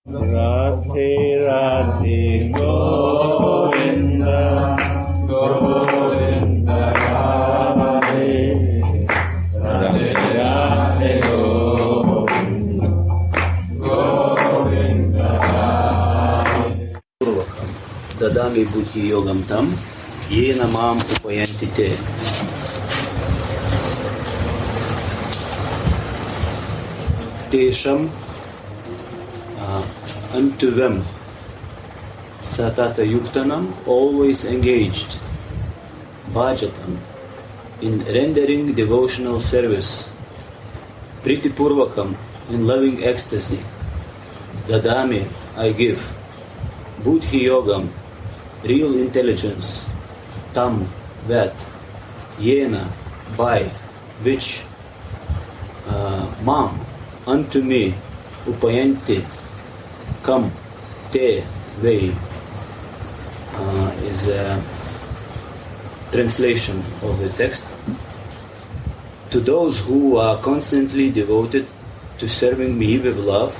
Radhe Radhe Govinda Govinda Radhe Radhe Radhe Govinda Govinda Radhe Dadami buddhi yogam tam yena mam upayanti te. Tesham unto them satata yuktanam, always engaged, bhajatam, in rendering devotional service, priti purvakam, in loving ecstasy, dadami, I give, buddhi yogam, real intelligence, tam, that, yena, by, which, mam, unto me, upayanti, come, te, they, is a translation of the text. To those who are constantly devoted to serving me with love,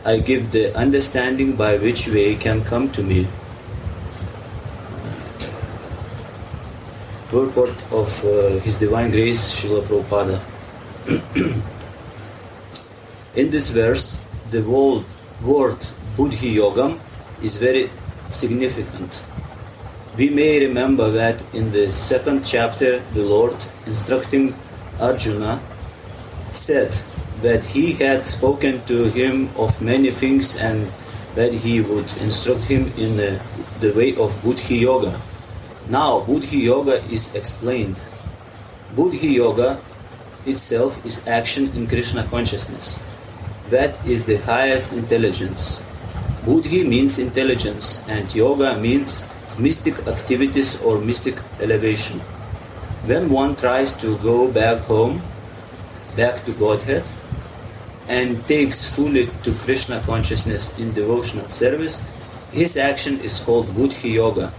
I give the understanding by which they can come to me. Purport of His Divine Grace, Srila Prabhupada. In this verse, the word Buddhi Yogam is very significant. We may remember that in the second chapter, the Lord, instructing Arjuna, said that he had spoken to him of many things and that he would instruct him in the way of Buddhi Yoga. Now, Buddhi Yoga is explained. Buddhi Yoga itself is action in Krishna consciousness. That is the highest intelligence. Buddhi means intelligence and yoga means mystic activities or mystic elevation. When one tries to go back home, back to Godhead, and takes fully to Krishna consciousness in devotional service, his action is called Buddhi Yoga.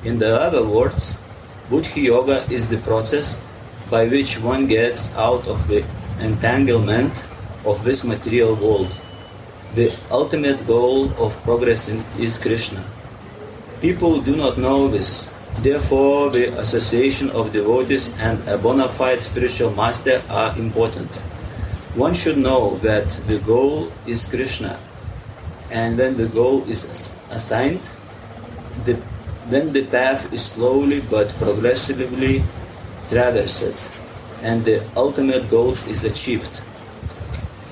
In the other words, Buddhi Yoga is the process by which one gets out of the entanglement of this material world. The ultimate goal of progressing is Krishna. People do not know this. Therefore, the association of devotees and a bona fide spiritual master are important. One should know that the goal is Krishna, and when the goal is assigned, then the path is slowly but progressively traversed, and the ultimate goal is achieved.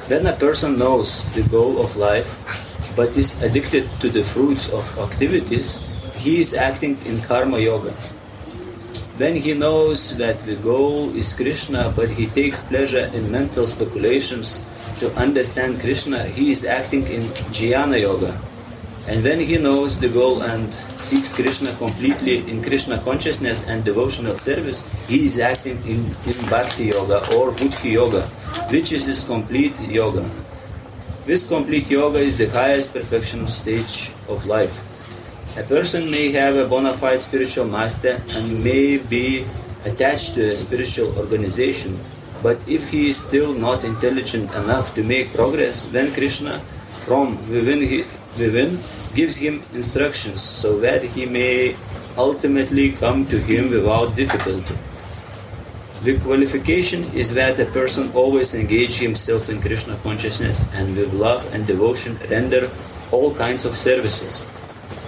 When a person knows the goal of life, but is addicted to the fruits of activities, he is acting in karma yoga. When he knows that the goal is Krishna, but he takes pleasure in mental speculations to understand Krishna, he is acting in jnana yoga. And when he knows the goal and seeks Krishna completely in Krishna consciousness and devotional service, he is acting in bhakti yoga or buddhi yoga, which is his complete yoga. This complete yoga is the highest perfection stage of life. A person may have a bona fide spiritual master and may be attached to a spiritual organization, but if he is still not intelligent enough to make progress, then Krishna from within gives him instructions so that he may ultimately come to him without difficulty. The qualification is that a person always engage himself in Krishna consciousness and with love and devotion render all kinds of services.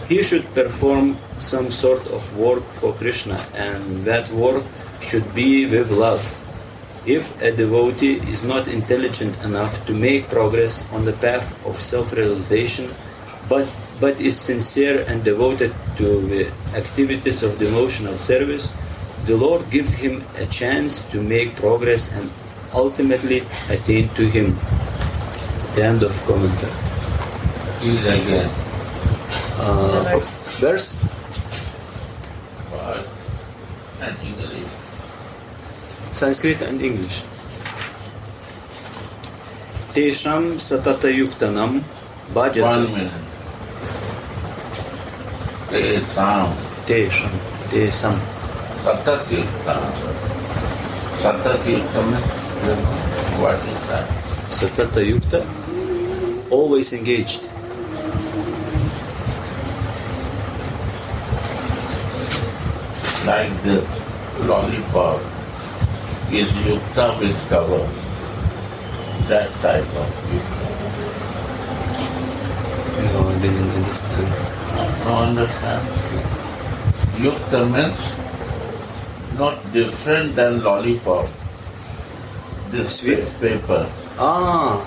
He should perform some sort of work for Krishna, and that work should be with love. If a devotee is not intelligent enough to make progress on the path of self-realization, but is sincere and devoted to the activities of devotional service, the Lord gives him a chance to make progress and ultimately attain to Him. The end of commentary. Verse? And English. Sanskrit and English. Tesham satata yuktanam bhajatam. 1 minute. Tesam. Tesam. Satat-yuktam. Satat-yuktam. What is that? Satata yukta. always engaged. Like the lollipop is yukta with cover. That type of yukta. No, I didn't understand. No understand? Yukta means not different than lollipop. This Sweet? paper. Ah,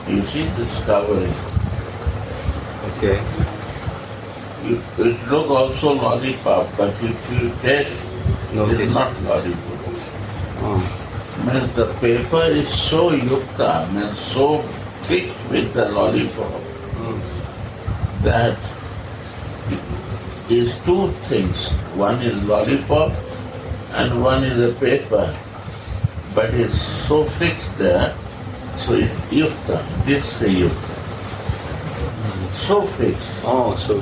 You see this covering. okay. It look also lollipop, but if you taste, No it's taste. not lollipop. Ah, Means the paper is so yukta, means so thick with the lollipop, that is two things. One is lollipop and one is a paper. But it's so fixed there, so it's yukta. This is yukta. So fixed. oh, so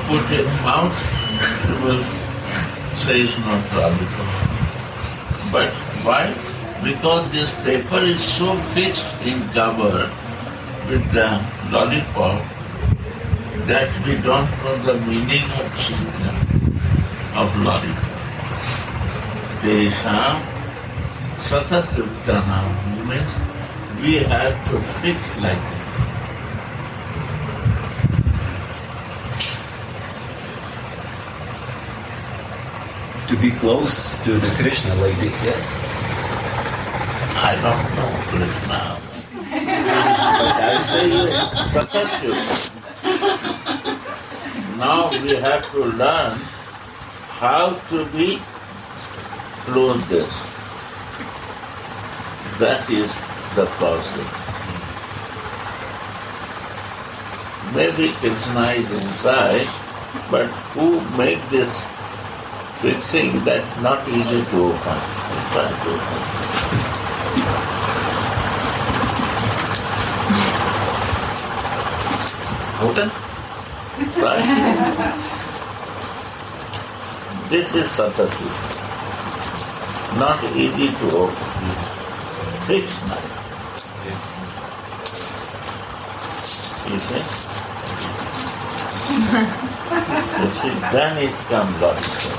Put it out, it will say it's not lollipop. But why? Because this paper is so fixed in cover with the lollipop that we don't know the meaning of sweetness of lollipop. Tesham satatuttanam means we have to fix like this. to be close to the Krishna like this, yes? I don't know Krishna. But I say satatut. Now we have to learn how to be close this. That is the process. Maybe Krishna is inside, but who make this fixing, that's not easy to open. Try to open. Open? Right. This is satatu. Not easy to open. Fix nice. You see? You see, then it comes logical.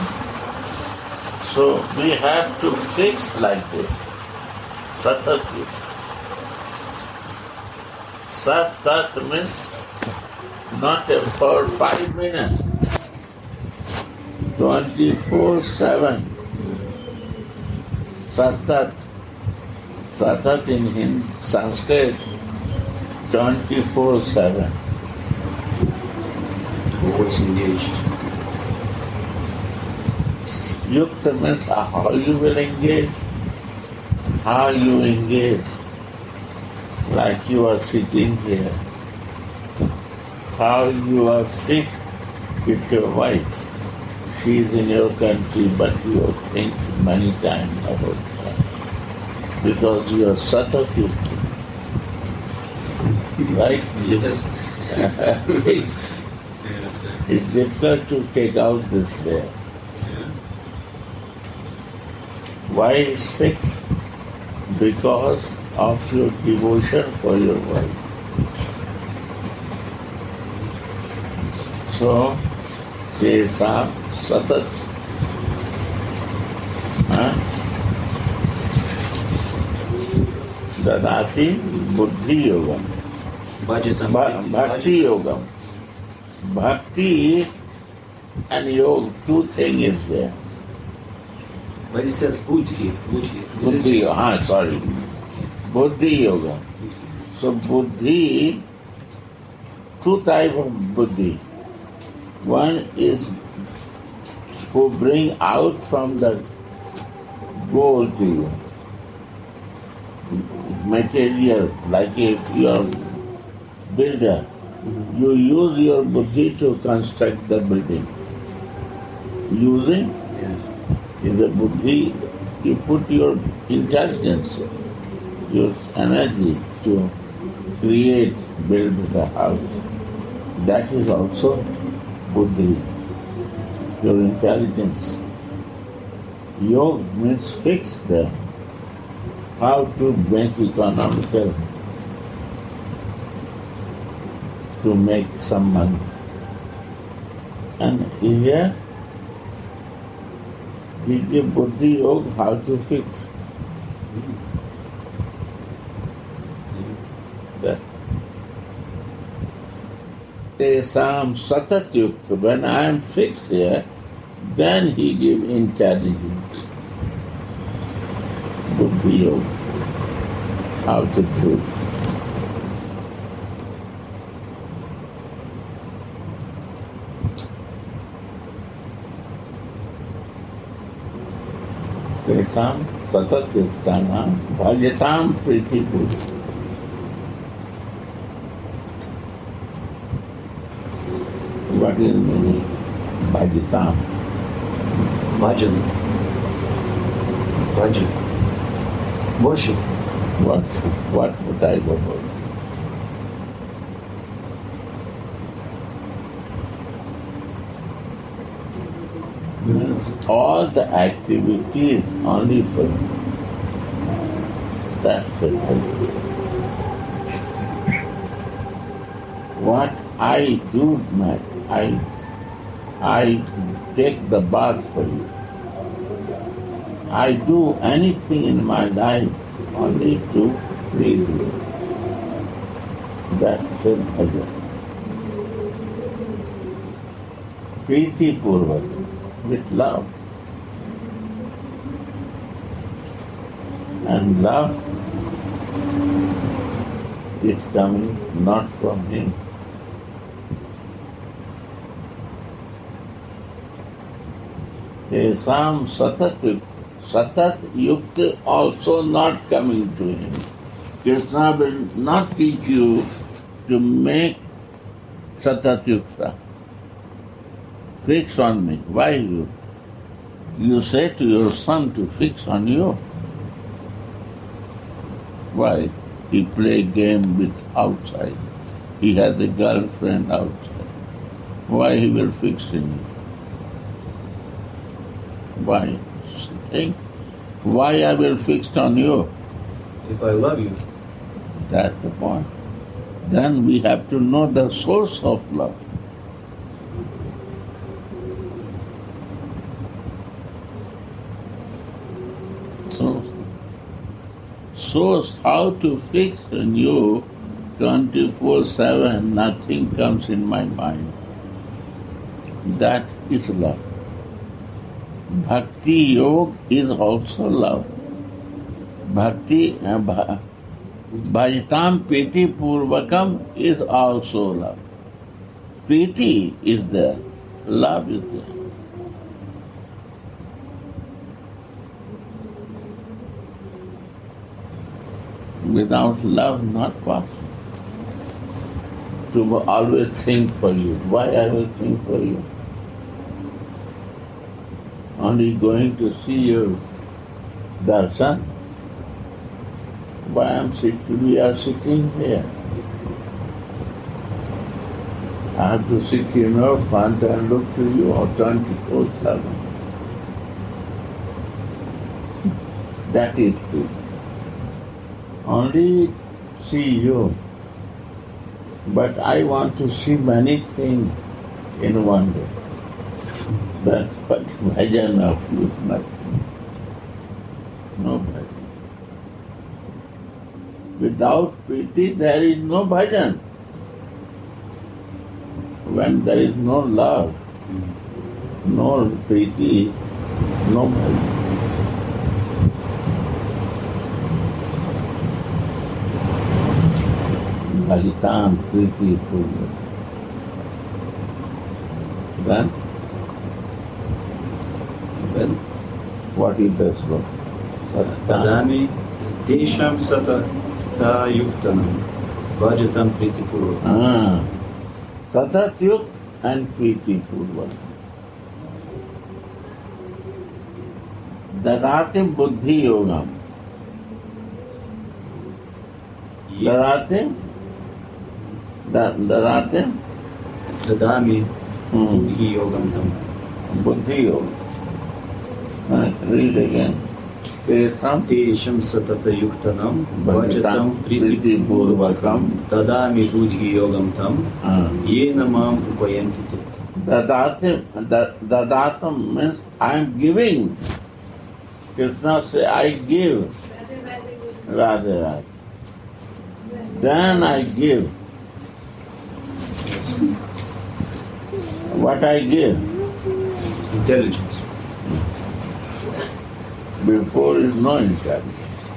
So we have to fix like this. Satatu. Satat means not for 5 minutes. 24/7. Satat. Satat in Sanskrit, 24/7. Always engaged. Yukta means how you will engage. How you engage. Like you are sitting here. How you are fixed with your wife. She is in your country, but you think many times about her. Because you are satatu. Right? Yes. It's difficult to take out this layer. Why is fixed? Because of your devotion for your wife. So, Tesam Satat. Dadati Buddhi Yogam. Bhakti Yogam. Bhakti and yoga, two things is there. But it says Buddhi. Buddhi, sorry. Buddhi Yoga. So Buddhi, two types of Buddhi. One is who bring out from the goal to you. Material, like if you are builder, you use your Buddhi to construct the building. Using is a Buddhi, you put your intelligence, your energy to create, build the house. That is also Buddhi, your intelligence. Yoga means fix there. How to make economical, to make some money. And here he gave Buddhi Yoga how to fix that. Tesam satat yukta. When I am fixed here, then he give intelligence. Buddhi Yoga. How to do it. Tesam satat yuktana bhajatam pritipur. What is the meaning? Bhajatam. Bhajan. Bhajan. Worship. What type of worship? Means all the activities only for you. That's it. What I do, I take the bath for you. I do anything in my life only to please you. That's it. Priti Purvak, with love. And love is coming not from him. Tesam satat yukta. Satat yukta also not coming to him. Krishna will not teach you to make satat yukta. Fix on me. Why you? You say to your son to fix on you. Why? He play game with outside. He has a girlfriend outside. Why he will fix in you? Why? Think, why I will fix on you? If I love you. That's the point. Then we have to know the source of love. Source, how to fix on you 24/7, nothing comes in my mind. That is love. Bhakti Yoga is also love. Bhakti, Bhajatam Priti Purvakam is also love. Priti is there. Love is there. Without love, not possible. To always think for you. Why I will think for you? Only going to see your darshan. Why we are sitting here. I have to sit in your front and look to you 24/7. That is peace. Only see you. But I want to see many things in one day. That's what bhajan of you, nothing. No bhajan. Without priti, there is no bhajan. When there is no love, no priti, no bhajan. Bhajitam priti purva. Then what is the sloka? Tadami tesham satata yuktanam bhajatam priti purva. Satat yuk and priti purva. Dadate buddhi yogam. Dadate Dadami buddhi yogam tam. Buddhi yoga. Read again. Tesam Tesham satata yuktanam Bhajatam vajatam priti purvakam tadami buddhi yogam tam yena mam upayantite. Dadatam means I am giving. Krishna say I give. Radhe Radhe. Then I give. What I give? Intelligence. Before is no intelligence.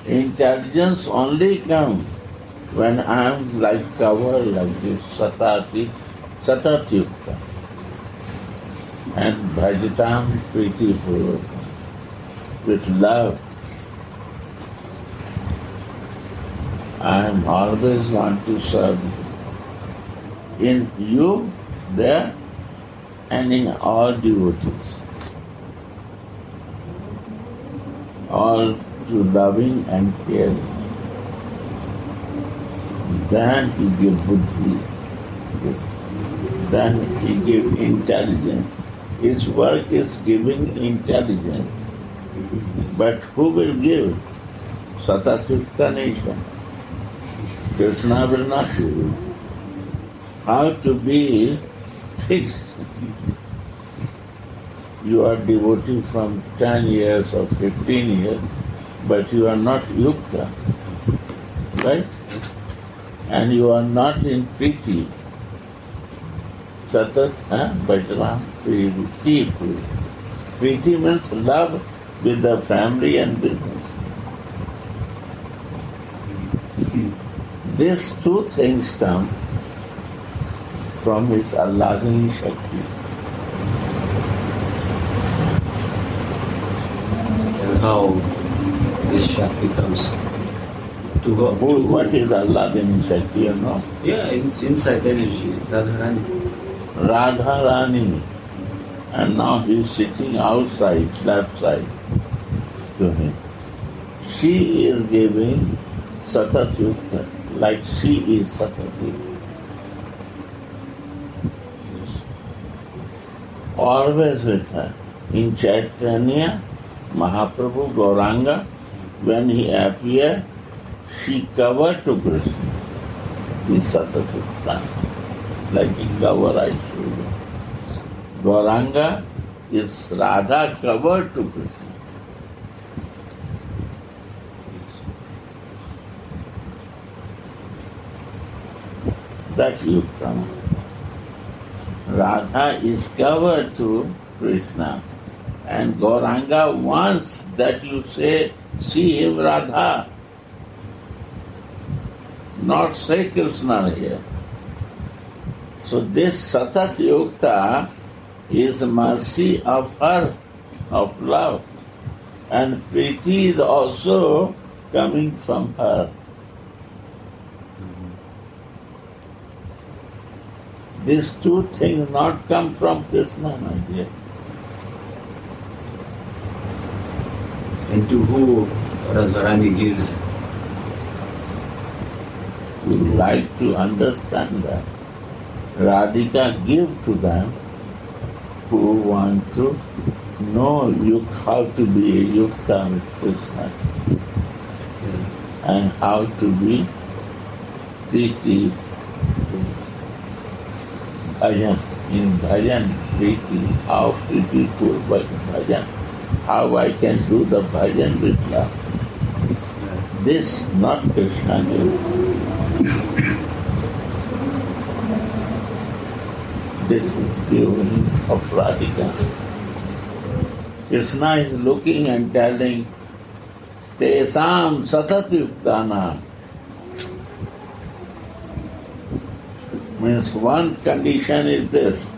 Intelligence only comes when I am like covered like this, satatyukta. And bhajatam priti purvakam. With love. I am always want to serve you. In you, there, and in all devotees. All through loving and caring. Then he give buddhi. Then he give intelligence. His work is giving intelligence. But who will give? Satatyukta nation. Krishna will not give. How to be fixed? You are devotee from 10 years or 15 years, but you are not yukta, right? And you are not in priti. Satat, bhajram, priti. Priti means love with the family and business. These two things come from his Allahing Shakti. And how this Shakti comes to go? What is Allahing Shakti, you know? Yeah, inside energy, Radharani. Radharani. And now he is sitting outside, left side to him. She is giving Satatyukta, like she is Satatyukta. Always with her. In Chaitanya, Mahaprabhu, Gauranga, when he appeared, she covered to Krishna. This Satatyukta, like in cover I showed you. Gauranga is Radha covered to Krishna. That Yuktama. Radha is covered to Krishna. And Gauranga wants that you say, see him Radha. Not say Krishna here. So this Satat Yukta is mercy of her, of love. And Priti is also coming from her. These two things not come from Krishna, my dear. And to who Radharani gives? We like to understand that. Radhika give to them who want to know how to be a yukta with Krishna and how to be Priti. Bhajan, in bhajan, Priti, how Priti Purvak bhajan, how I can do the bhajan with love. This not Krishna knew. This is given of Radhika. Krishna is looking and telling, Tesam Satatyuktana. Means one condition is this.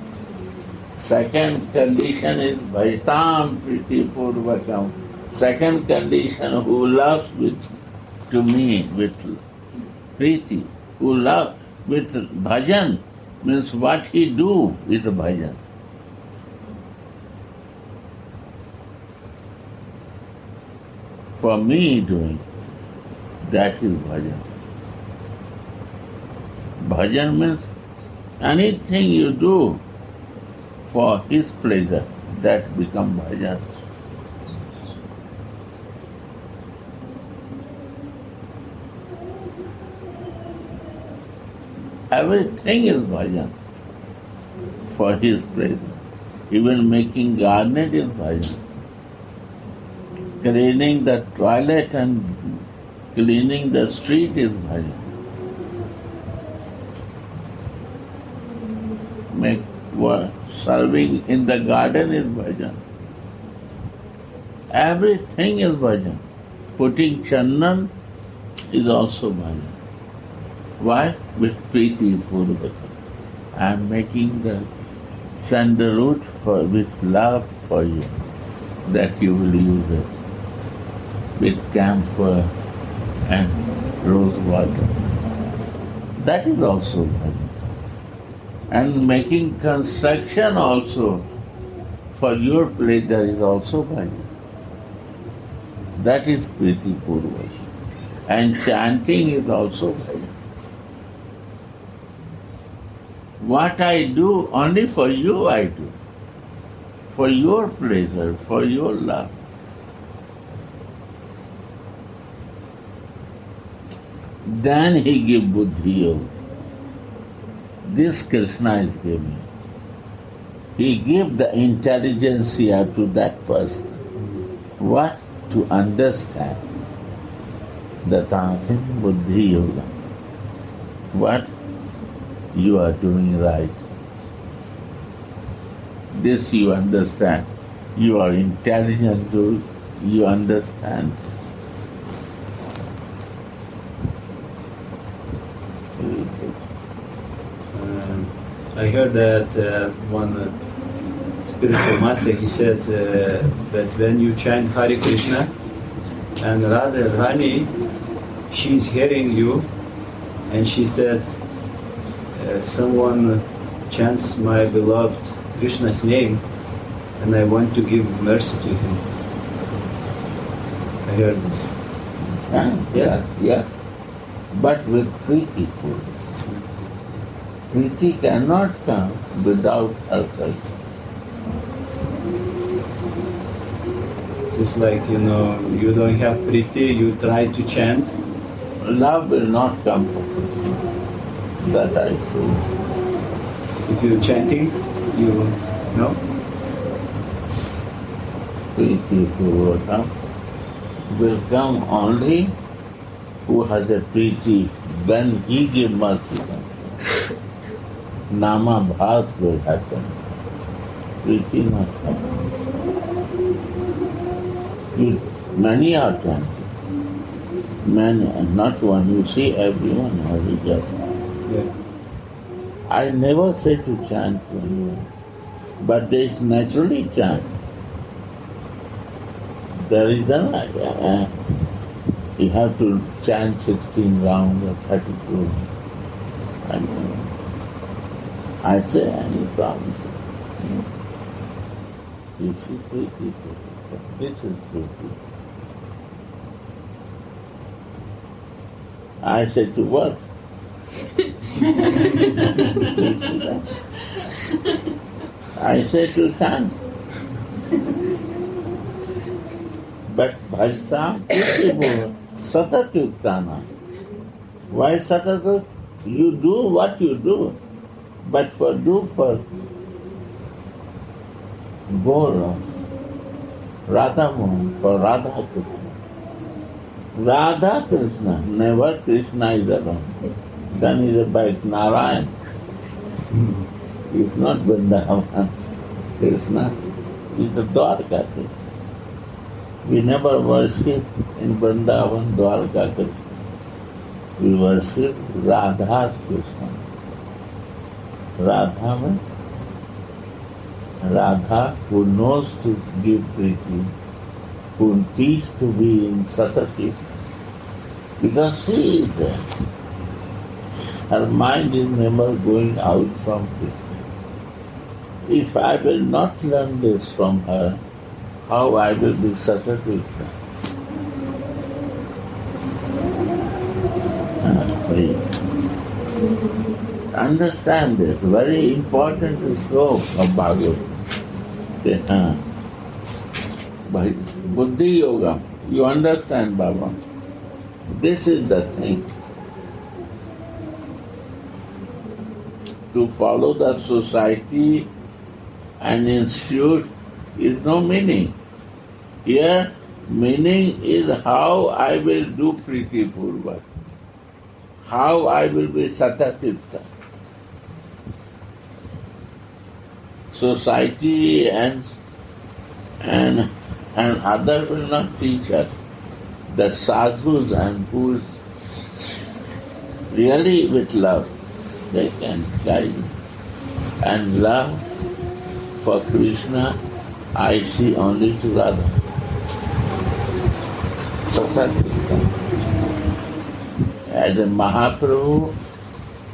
Second condition is Bhaitam Priti Purvakam. Second condition, who loves to me with Priti, who loves with bhajan, means what he do with bhajan. For me doing, that is bhajan. Bhajan means anything you do for his pleasure, that become bhajan. Everything is bhajan for his pleasure. Even making garnet is bhajan. Cleaning the toilet and cleaning the street is bhajan. Serving in the garden is bhajan. Everything is bhajan. Putting chandan is also bhajan. Why? With Priti Purvata. I am making the sandalwood with love for you, that you will use it. With camphor and rose water. That is also bhajan. And making construction also for your pleasure is also bhajan. That is Priti Purvata. And chanting is also bhajan. What I do, only for you I do. For your pleasure, for your love. Then he give buddhi yoga. This Krishna is giving. He gave the intelligentsia to that person. What? To understand the Tantin buddhi yoga. What? You are doing right. This you understand. You are intelligent to, you understand this. I heard that one spiritual master, he said that when you chant Hare Krishna and Radharani, she is hearing you, and she said, someone chants my beloved Krishna's name and I want to give mercy to him. I heard this. Yes. Yeah. But with Priti Purvata. Priti cannot come without her culture. Just like, you don't have Priti, you try to chant. Love will not come from Priti. That I feel. If you're chanting, you know? Priti Purvata will come only who has a Priti when he gives mercy. Nama bhas will happen. Priti not happen. Many are chanting. Many, and not one. You see everyone has a japa. Yeah. I never say to chant to anyone, but they naturally chant. There is you have to chant 16 rounds or 32. I say any problem. You see, Priti, this is Priti. I say to work. I say to chant. But Bhajtam Satat Yuktana. Why Satat? You do what you do, but for Gora, Radha Mohan, for Radha Krishna. Radha Krishna, never Krishna is alone. Then is a bike Narayan. It's not Vrindavan. Krishna is the Dwarka Krishna. We never worship in Vrindavan Dwarka Krishna. We worship Radha's Krishna. Radha means Radha who knows to give Priti, who teach to be in Satati, because she is there. Her mind is never going out from Krishna. If I will not learn this from her, how I will be Satati? Understand this. Very important sloka of Bhagavad. By Buddhi Yoga, you understand, Baba. This is the thing. To follow the society and institute is no meaning. Here, meaning is how I will do Priti Purva, how I will be Satatitta. Society and other will not teach us. The sadhus and who is really with love, they can guide. And love for Krishna, I see only to Radha. Satatitta. As a Mahaprabhu,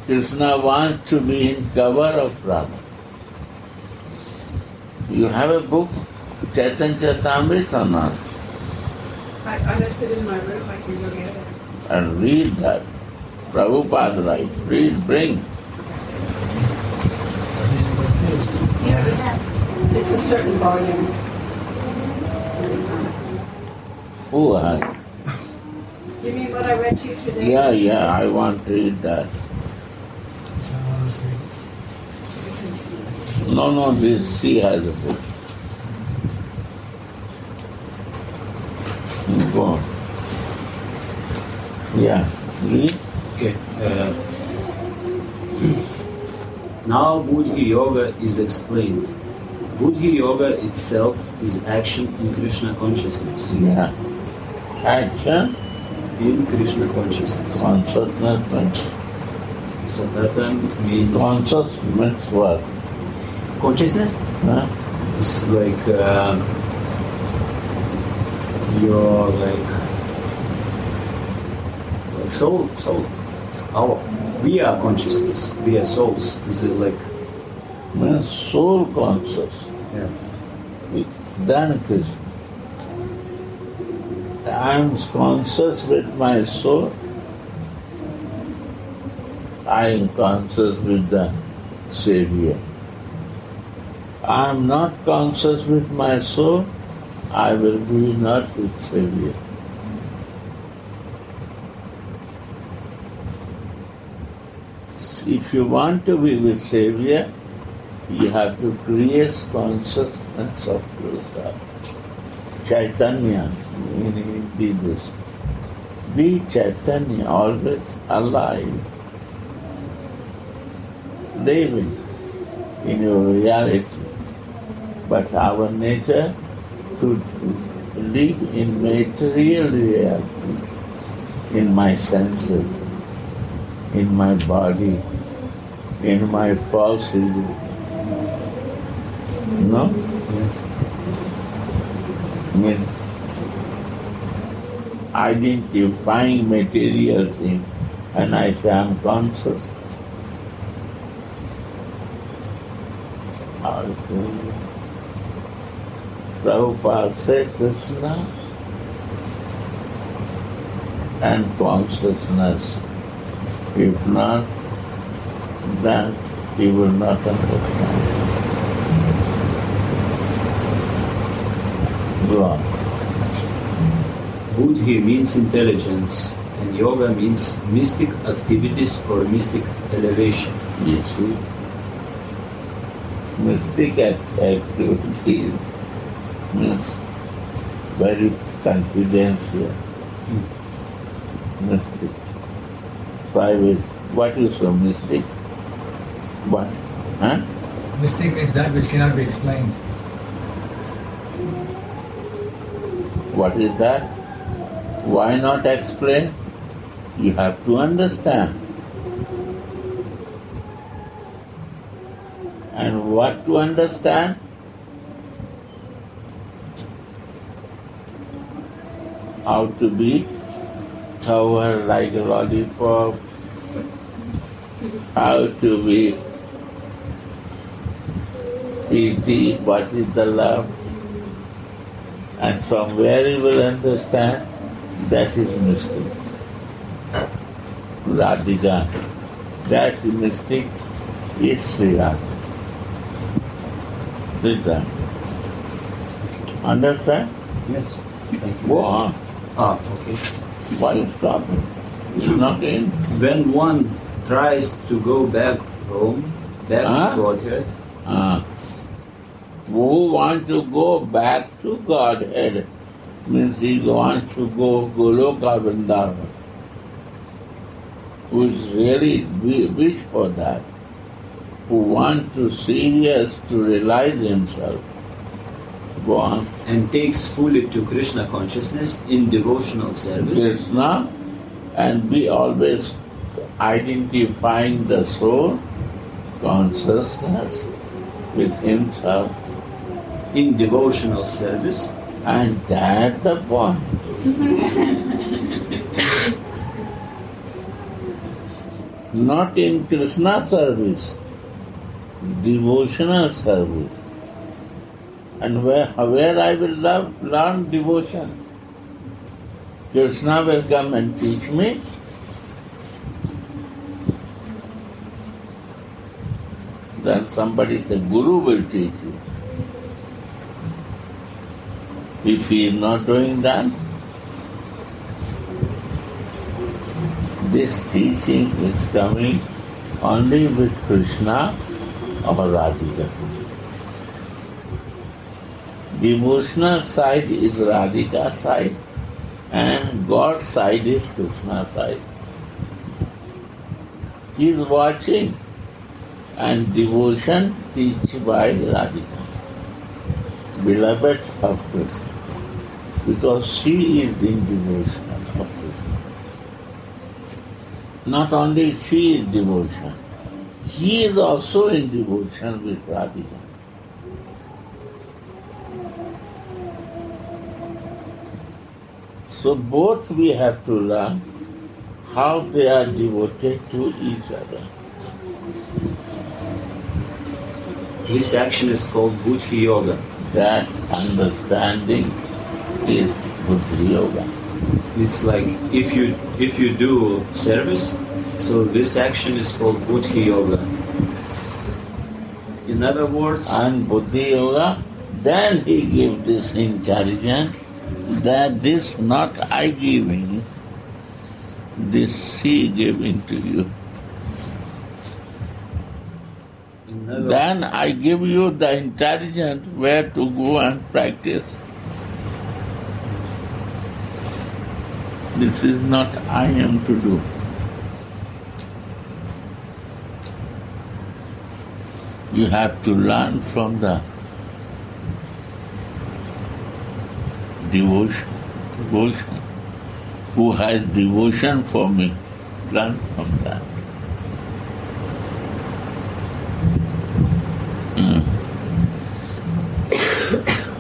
Krishna wants to be in cover of Radha. You have a book, Chaitanya Charitamrita or not? I left it in my room, I can go get it. And read that. Prabhupada writes, read, bring. Yeah, it's a certain volume. Who has? You mean what I read to you today? Yeah, I want to read that. No, this, she has a book. Go on. Yeah, read. Okay. Now Buddhi Yoga is explained. Buddhi Yoga itself is action in Krishna consciousness. Yeah. Action, In Krishna consciousness. consciousness, Satatan means conscious means what? consciousness. Huh? It's like your soul. We are consciousness. We are souls. Is it like Means soul conscious. yeah? Then Krishna. I am conscious with my soul. I am conscious with the Savior. I am not conscious with my soul. I will be not with Savior. If you want to be with Savior, you have to create consciousness of Krishna. Chaitanya, meaning be this. Be Chaitanya, always alive, living in your reality. But our nature to live in material reality, in my senses, in my body, in my false ego. No? I mean, identifying material thing, and I say I'm conscious. Prabhupada said Krishna and consciousness. If not, then he will not understand. Go on. Buddhi means intelligence, and yoga means mystic activities or mystic elevation. You see, mystic activity means very confidential. Mystic. 5 is, what is so mystic? What? Huh? Mystic is that which cannot be explained. What is that? Why not explain? You have to understand. And what to understand? How to be covered like a lollipop, how to be easy, what is the love, and from where you will understand, that is mystery. Radhika, That mystic is Sri Radha. Understand? Yes. Thank you. Go on. Okay. Why you stopping? It's not in. When one tries to go back home, back Huh? to Godhead, Who wants to go back to Godhead means he wants to go Goloka Vrindavan. Who is really wish for that, who wants to serious to realize himself. Go on. and takes fully to Krishna consciousness in devotional service, Krishna, and be always identifying the soul consciousness with himself, in devotional service, and that's the point. Not in Krishna service, devotional service. And where I will learn devotion? Krishna will come and teach me. Then somebody said, Guru will teach you. If he is not doing that, this teaching is coming only with Krishna or Radhika. Devotional side is Radhika side and God side is Krishna side. He is watching and devotion teach by Radhika, beloved of Krishna, because she is in devotion of Krishna. Not only she is devotion, he is also in devotion with Radhika. So both we have to learn how they are devoted to each other. this action is called Buddhi Yoga. That understanding is Buddhi Yoga. It's like if you do service, so this action is called Buddhi Yoga. In other words, And Buddhi Yoga, then he gives this intelligence that this not I giving, this she giving to you. Then I give you the intelligence where to go and practice. This is not I am to do. You have to learn from the devotion. Who has devotion for me? Learn from that.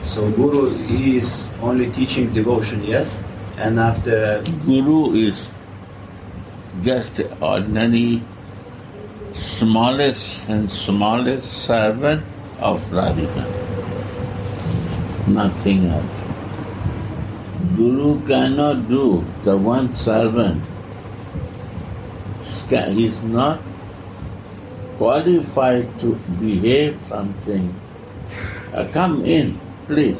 so Guru is only teaching devotion, yes? And after Guru is just ordinary smallest servant of Radhika. Nothing else. Guru cannot do the one servant. He is not qualified to behave something. Come in, please.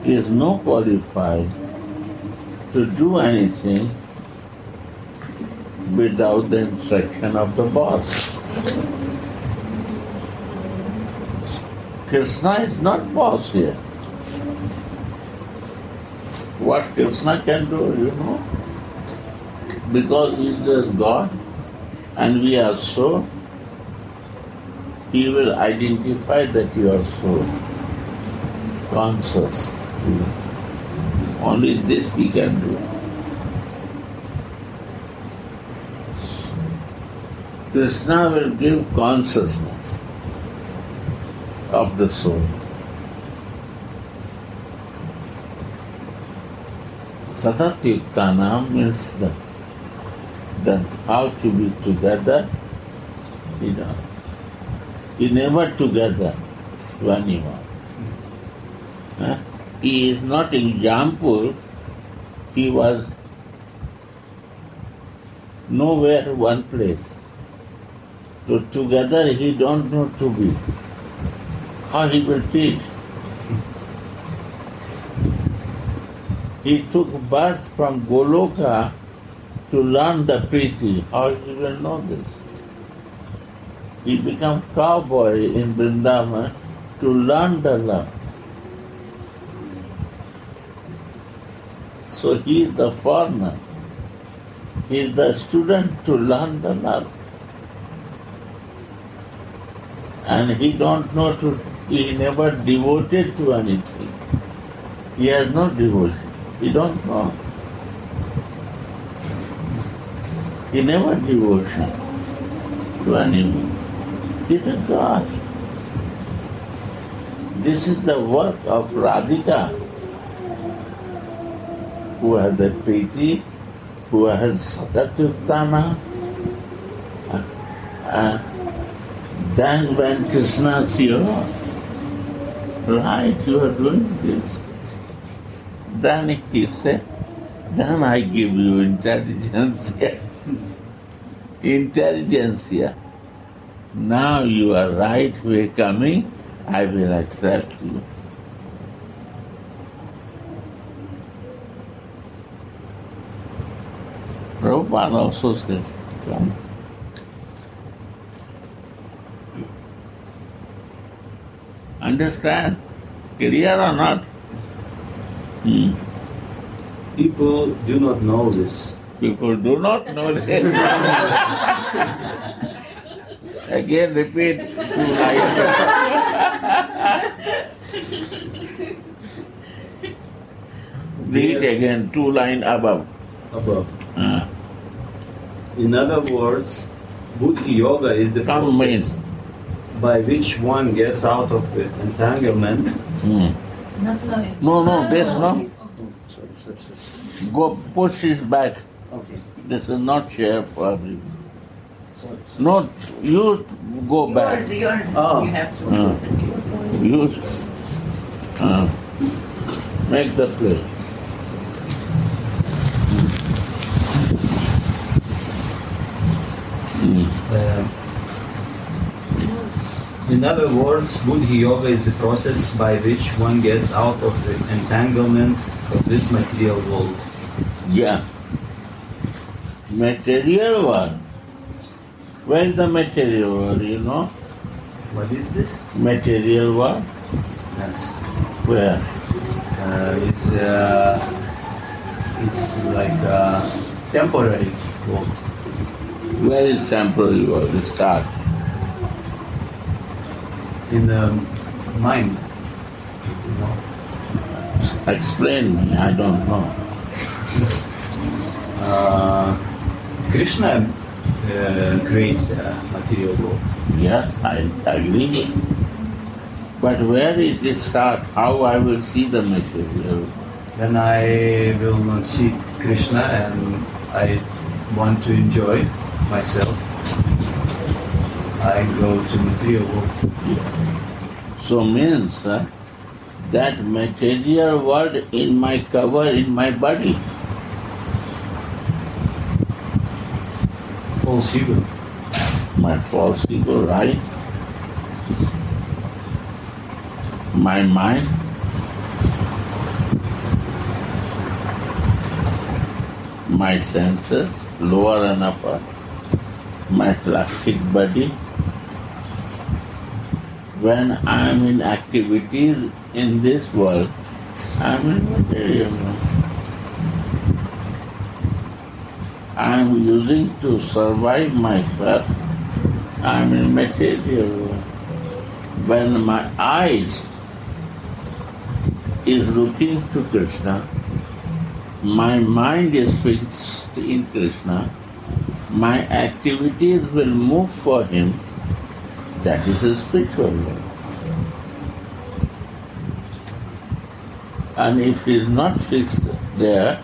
He is not qualified to do anything without the instruction of the boss. Krishna is not boss here. What Krishna can do, you know? Because he is just God and we are so, he will identify that you are so conscious. Only this he can do. Krishna will give consciousness of the soul. Satatyuktanam means that how to be together, He never together to anyone. He is not example he was nowhere one place. So together he don't know to be. How he will teach? He took birth from Goloka to learn the Priti. How he will know this? He became cowboy in Vrindavan to learn the love. So he is the foreigner. He is the student to learn the love. And he don't know he never devoted to anything. He has no devotion. He don't know. He never devotion to anyone. He's a God. This is the work of Radhika, who has the Priti, who has Satyuttana. Then when Krishna says, right, you are doing this. Then he said, then I give you intelligentsia. Intelligentsia. Now you are right way coming, I will accept you. Prabhupada also says, come. Understand? Clear or not? People do not know this. People do not know this. Again, repeat 2 lines. Read again 2 lines above. In other words, Buddhi Yoga is the process by which one gets out of the entanglement. Not knowing. No, this no. Go push it back. Okay. This is not chair for everyone. No, you go back. Yours. Oh. You have to. You make the play. In other words, Buddhi Yoga is the process by which one gets out of the entanglement of this material world. Yeah. Material world. Where is the material world, you know? What is this? Material world? Yes. Where? It's like temporary world. Where is temporary world? Start. In the mind. Explain me, I don't know. Krishna creates a material world. Yes, I agree. But where did it start? How I will see the material? When I will not see Krishna and I want to enjoy myself, I go to material world. So means that material world in my cover in my body. False ego. My false ego, right? My mind. My senses, lower and upper. My plastic body. When I am in activities in this world, I am in material world. I am using to survive myself, I am in material world. When my eyes is looking to Krishna, my mind is fixed in Krishna, my activities will move for him. That is a spiritual world. And if he is not fixed there,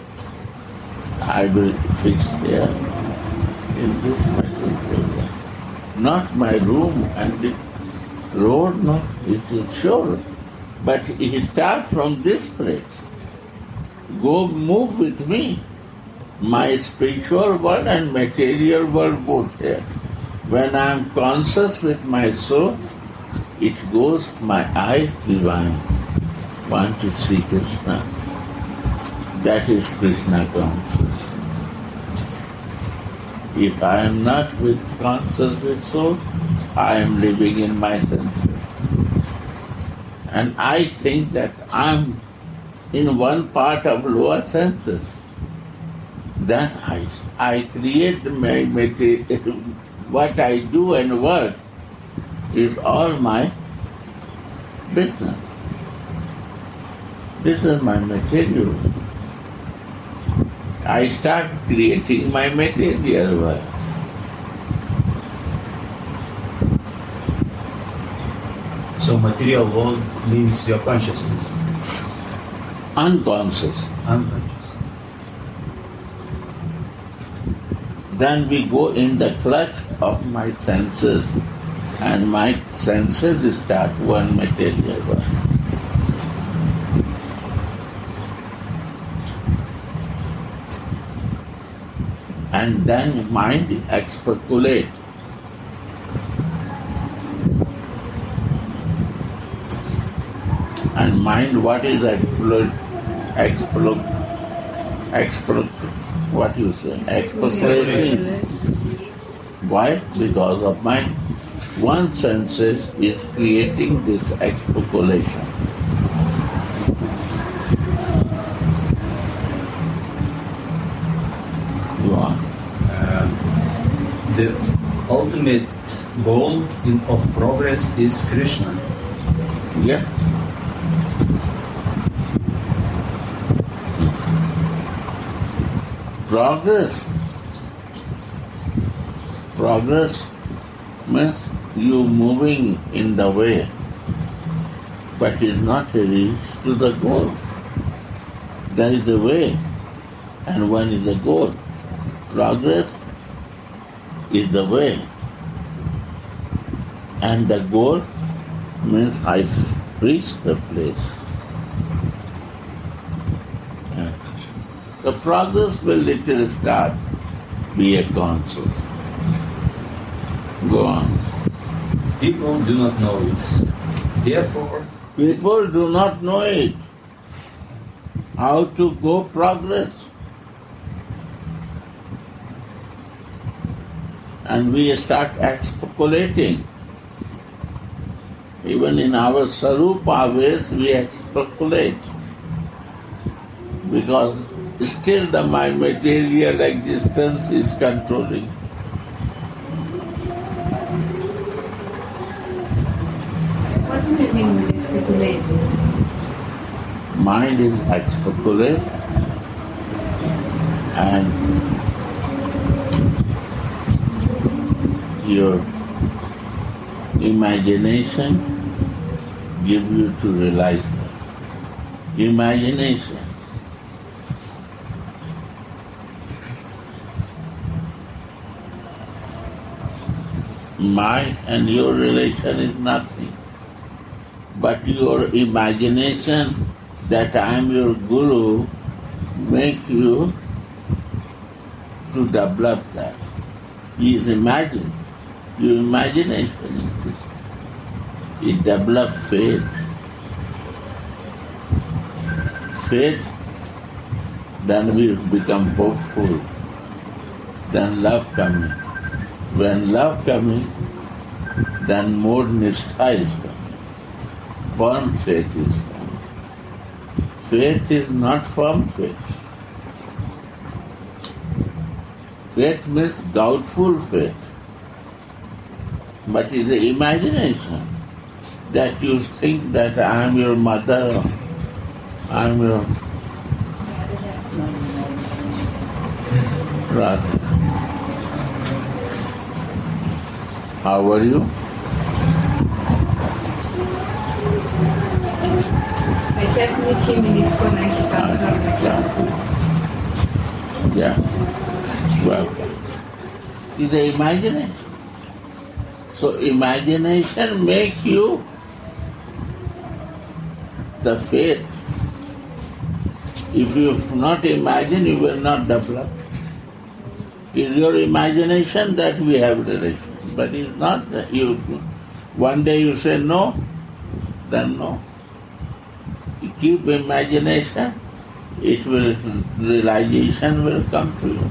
I will fix there in this material world. Not my room and the road, not, it is sure. But he starts from this place. go move with me. My spiritual world and material world both here. When I am conscious with my soul, it goes, my eyes divine, want to see Krishna. That is Krishna consciousness. If I am not conscious with soul, I am living in my senses. And I think that I am in one part of lower senses. Then I create my material. What I do and work is all my business. This is my material. I start creating my material world. So material world means your consciousness. Unconscious. Unconscious. Then we go in the clutch of my senses, and my senses start one material world. And then mind speculate. And mind, what is what you say? Expectation. Why? Because of my one senses is creating this speculation. Go on. The ultimate goal of progress is Krishna. Yeah. Progress means you moving in the way, but is not a reach to the goal. There is a way, and one is the goal. Progress is the way, and the goal means I reach the place. The progress will little start, be a conscious. Go on. People do not know it. Therefore, People do not know it. How to go progress. And we start speculating. Even in our Sarupa ways we speculate. Because still my material existence is controlling. What do you mean with speculating? Mind is speculate and your imagination give you to realize that. Imagination. Mine and your relation is nothing. But your imagination that I am your guru makes you to develop that. He is imagined. Your imagination is it develops faith. Faith, then we become hopeful. Then love coming. When love coming, then more nishtha is coming. Firm faith is coming. Faith is not firm faith. Faith means doubtful faith. But it is the imagination that you think that I am your mother, I am your brother. How are you? I just meet him in ISKCON and he comes from the class. Yeah. Welcome. It's the imagination. So imagination makes you the faith. If you not imagine, you will not develop. It's your imagination that we have relation. But it's not that you. One day you say no, then no. You keep imagination, it will, realization will come to you.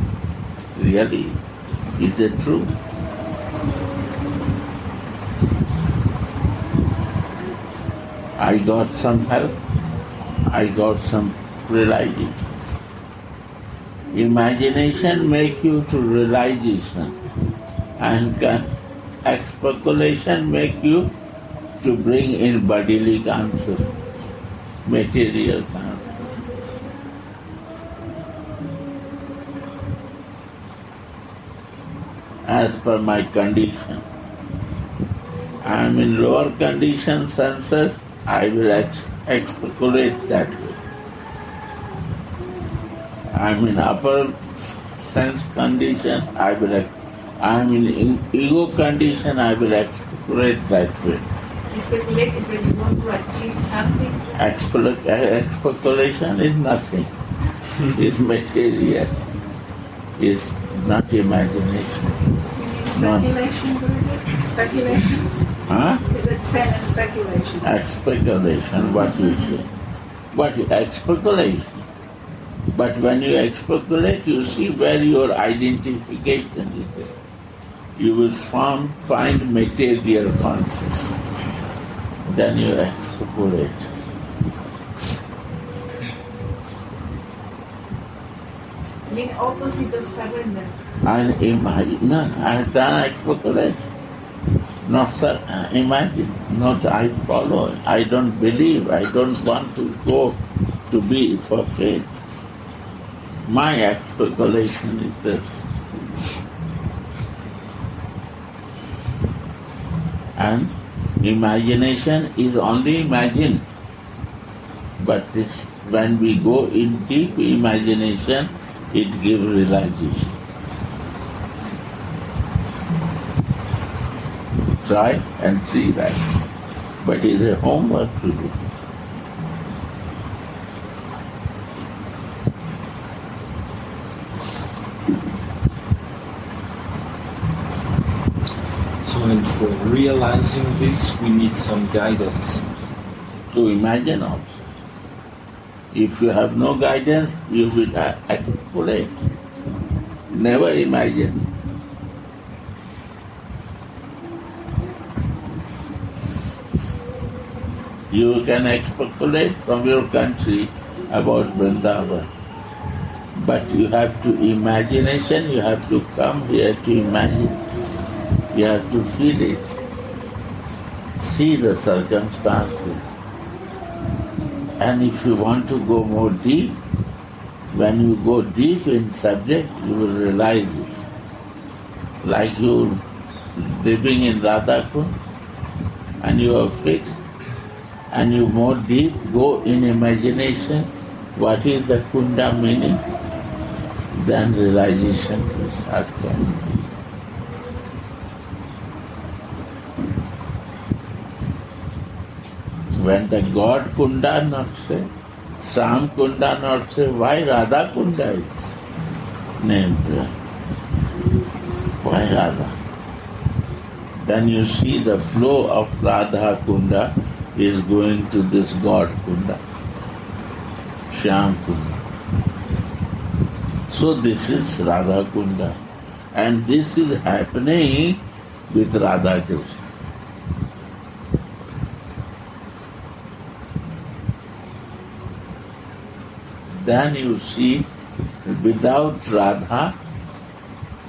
Really, is it true? I got some help, I got some realizations. Imagination make you to realization, and speculation make you to bring in bodily consciousness, material consciousness. As per my condition, I am in lower condition senses, I will speculate that way. I am in upper sense condition, I am in ego condition, I will speculate that way. Speculate is when you want to achieve something. Speculation is nothing. It's material. It's not imagination. You mean speculation, Gurudev? Speculations? Huh? Is it same as speculation? Speculation, what you say. What speculation? But when you speculate, you see where your identification is there. You will find material consciousness. Then you speculate. Mean opposite of surrender. And imagine, no, I don't speculate. Not imagine, not I follow. I don't believe. I don't want to go to be for faith. My speculation is this. And imagination is only imagine. But this, when we go in deep imagination, it gives realization. Try and see that. But it's a homework to do. So, and for realizing this, we need some guidance. To imagine also. If you have no guidance, you will speculate. Never imagine. You can speculate from your country about Vrindavan. But you have to imagination, you have to come here to imagine. You have to feel it. See the circumstances. And if you want to go more deep, when you go deep in subject, you will realize it. Like you living in Radhakund, and you are fixed, and you more deep go in imagination, what is the kunda meaning, then realization will start coming. When the God Kunda not say, Sam Kunda not say, why Radha Kunda is named there? Why Radha? Then you see the flow of Radha Kunda is going to this God Kunda, Shyam Kunda. So this is Radha Kunda. And this is happening with Radha Krishna. Then you see, without Radha,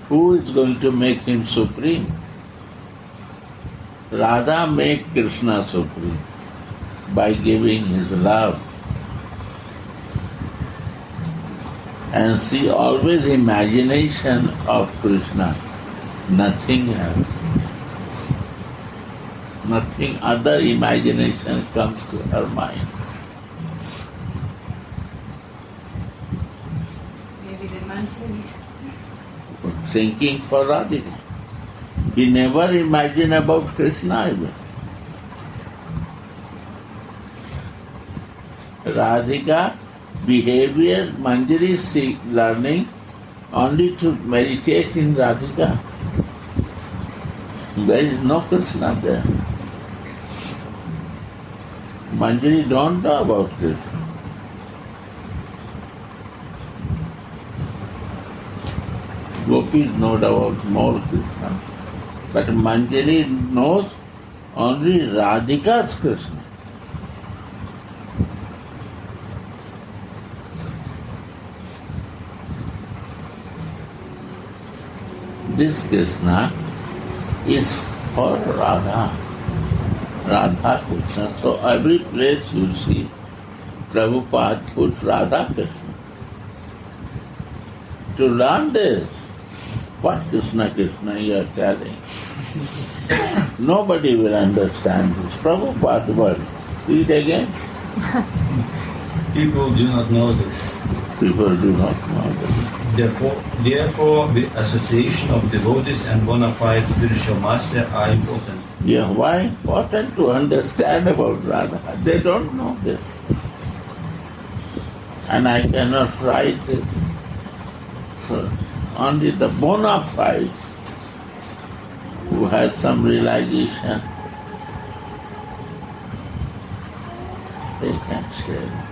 who is going to make him supreme? Radha made Krishna supreme by giving his love. And see, always imagination of Krishna, nothing else. Nothing other imagination comes to her mind. Thinking for Radhika. He never imagined about Krishna even. Radhika behavior, Manjari is learning only to meditate in Radhika. There is no Krishna there. Manjari don't know about Krishna. Gopis know about more Krishna. But Manjari knows only Radhika's Krishna. This Krishna is for Radha. Radha Krishna. So every place you see, Prabhupada puts Radha Krishna. To learn this, what Krishna Krishna you are telling? Nobody will understand this. Prabhupada word. Read again. People do not know this. People do not know this. Therefore, the association of devotees and bona fide spiritual master are important. Yeah, why important to understand about Radha? They don't know this. And I cannot write this. So only the bona fide who has some realization, they can share.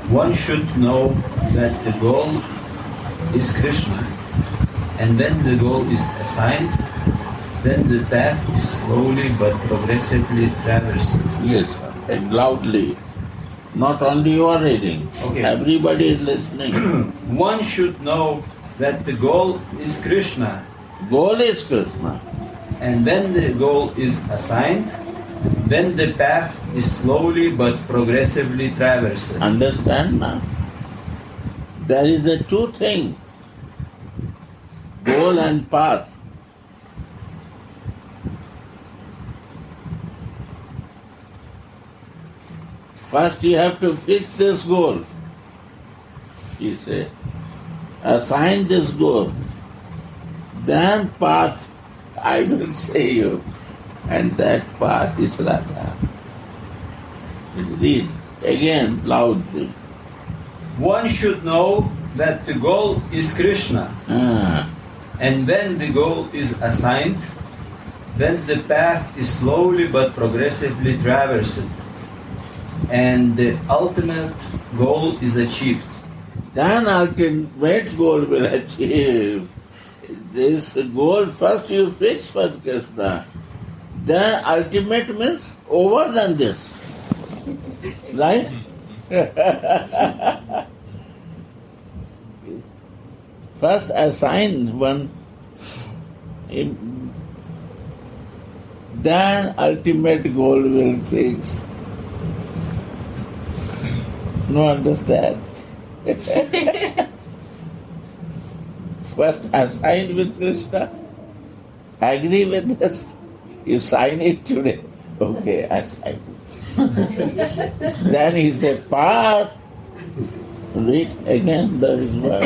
One should know that the goal is Krishna, and when the goal is assigned, then the path is slowly but progressively traversed. Yes, and loudly. Not only you are reading, Okay. everybody is listening. One should know that the goal is Krishna, Goal is Krishna. and when the goal is assigned, then the path is slowly but progressively traversed. Understand now? There is a two thing, goal and path. First you have to fix this goal. He said, assign this goal. Then path, I will say you. And that path is Radha. Read again loudly. One should know that the goal is Krishna, and when the goal is assigned, then the path is slowly but progressively traversed, and the ultimate goal is achieved. Then ultimate goal will achieve. This goal first you fix for Krishna. Then ultimate means over than this. Right? First assign one, then ultimate goal will fix. No understand? First assign with Krishna. Agree with this. You sign it today. Okay, I sign it. Then he said, path. Read again the word.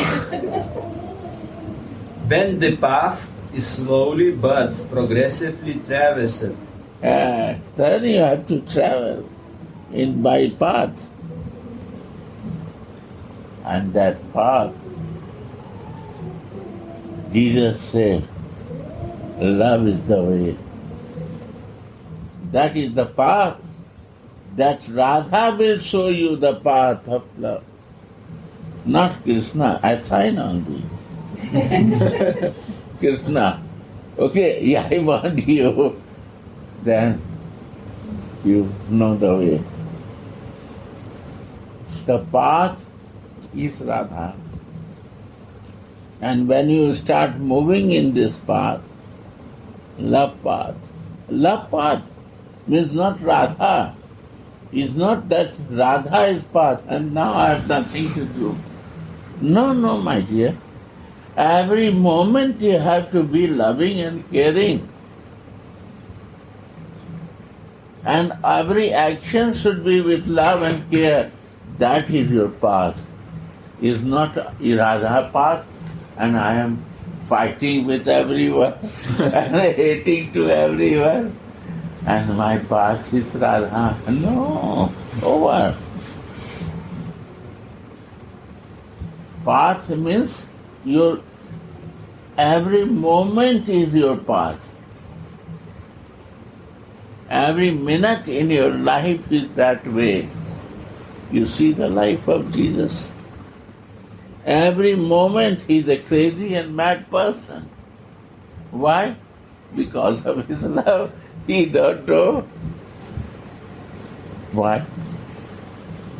When the path is slowly but progressively traversed, Then you have to travel in by path. And that path, Jesus said, love is the way. That is the path. That Radha will show you the path of love. Not Krishna, assign only. Krishna, okay, yeah, I want you. Then you know the way. The path is Radha. And when you start moving in this path, love path means not Radha. It's not that Radha is path and now I have nothing to do. No, my dear. Every moment you have to be loving and caring. And every action should be with love and care. That is your path. is not Radha path, and I am fighting with everyone and hating to everyone, and my path is Radha. No, over. Path means your every moment is your path. Every minute in your life is that way. You see the life of Jesus. Every moment he is a crazy and mad person. Why? Because of his love. He don't know. Why?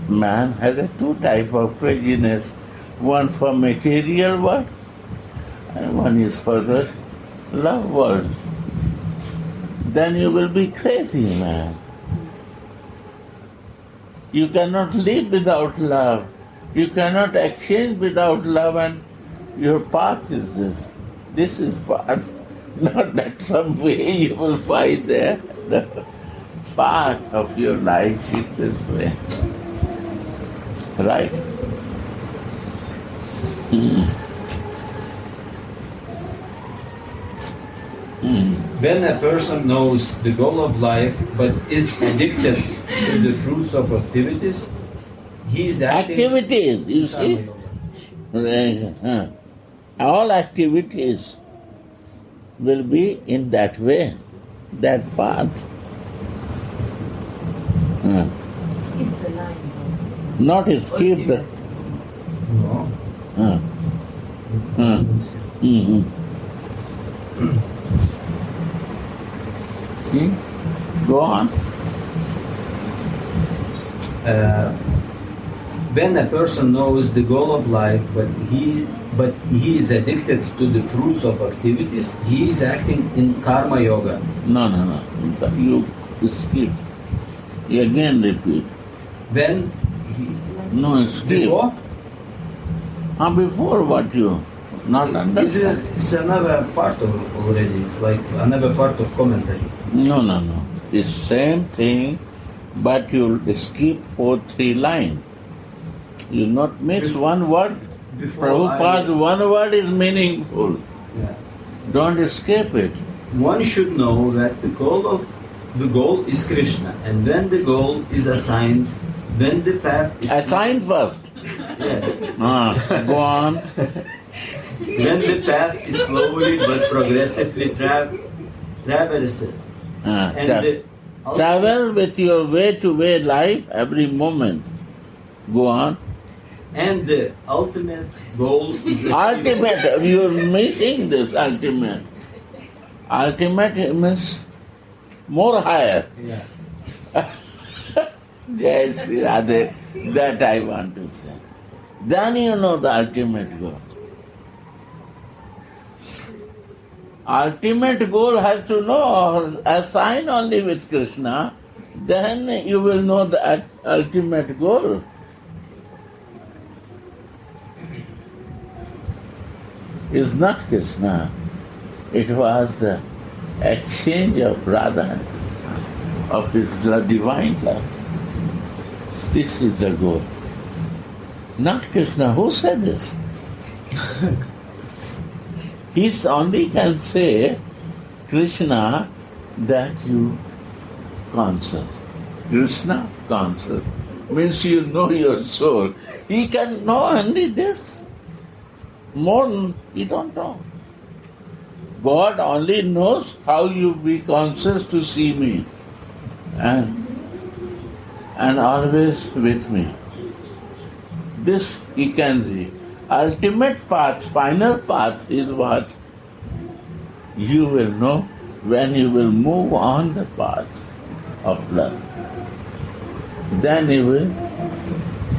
Man has a two type of craziness. One for material world and one is for the love world. Then you will be crazy, man. You cannot live without love. You cannot exchange without love, and your path is this. This is path. Not that some way you will find there. The path of your life is this way. Right? When a person knows the goal of life but is addicted to the fruits of activities, he is acting... Activities, you see? All activities will be in that way, that path. Skip the line. Not skip the... No. See? Go on. When a person knows the goal of life but he is addicted to the fruits of activities, he is acting in karma yoga. No. You skip. You again repeat. When he... No, skip. Before? Before what you not understand? It's another part of already. It's like another part of commentary. No. It's same thing, but you skip 4-3 lines. You not miss one word. Prabhupada, one word is meaningful. Yeah. Don't skip it. One should know that the goal is Krishna, and when the goal is assigned, when the path is Assign first. Yes. Go on. When the path is slowly but progressively traversed, Travel with your way-to-way life every moment. Go on. And the ultimate goal is Ultimate, you're missing this ultimate. Ultimate means more higher. Yeah. Jai Sri Radhe, that I want to say. Then you know the ultimate goal. Ultimate goal has to know, assign only with Krishna, then you will know the ultimate goal. It's not Krishna. It was the exchange of Radha, of his divine love. This is the goal. Not Krishna. Who said this? He only can say, Krishna, that you conscious. Krishna, conscious. Means you know your soul. He can know only this. More, he don't know. God only knows how you be conscious to see me. And always with me. This he can see. Ultimate path, final path is what you will know when you will move on the path of love. Then you will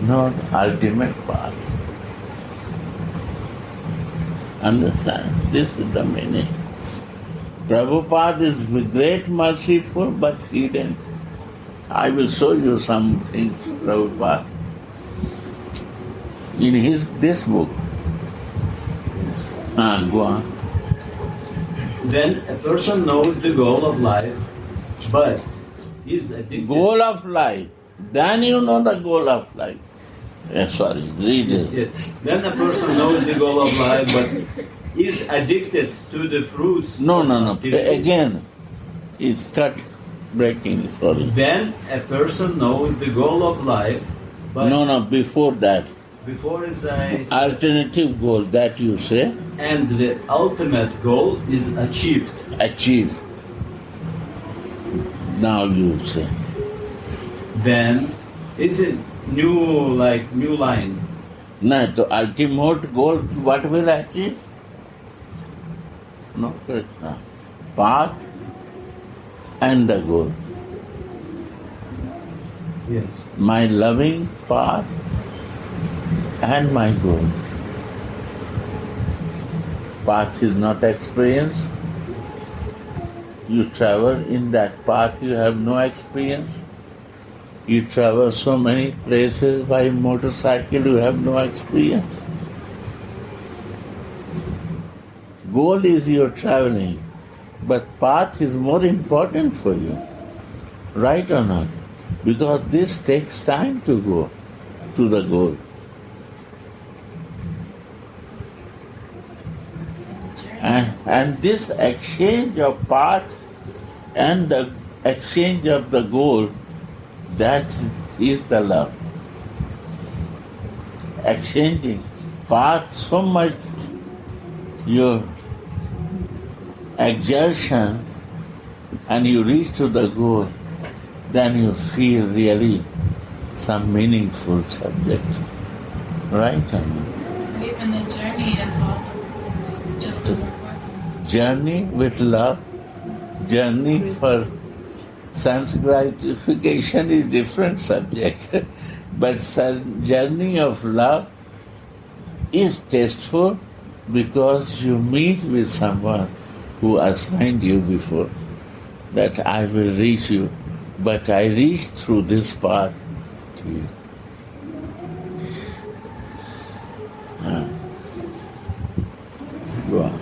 know the ultimate path. Understand? This is the meaning. Prabhupada is great merciful but hidden. I will show you some things, Prabhupada. In this book. Go on. Then a person knows the goal of life, but is addicted. Goal of life. Then you know the goal of life. Sorry, read it. Yes. When a person knows the goal of life but is addicted to the fruits. No. activity- Again, it's cut, breaking, sorry. When a person knows the goal of life, but No, before that. before is I Alternative goal that you say, and the ultimate goal is achieved. achieve. Now you say. Then is it new line? No, the ultimate goal, what will achieve? No, Krishna. Path and the goal. Yes. My loving path and my goal. Path is not experience. You travel in that path, you have no experience. You travel so many places by motorcycle, you have no experience. Goal is your traveling, but path is more important for you. Right or not? Because this takes time to go to the goal. And this exchange of path and the exchange of the goal, that is the love. Exchanging path so much, your exertion, and you reach to the goal, then you feel really some meaningful subject. Right? Even the journey is just as important. Journey with love, journey for sense gratification is different subject. But journey of love is tasteful because you meet with someone who assigned you before that I will reach you, but I reach through this path to you. Go on.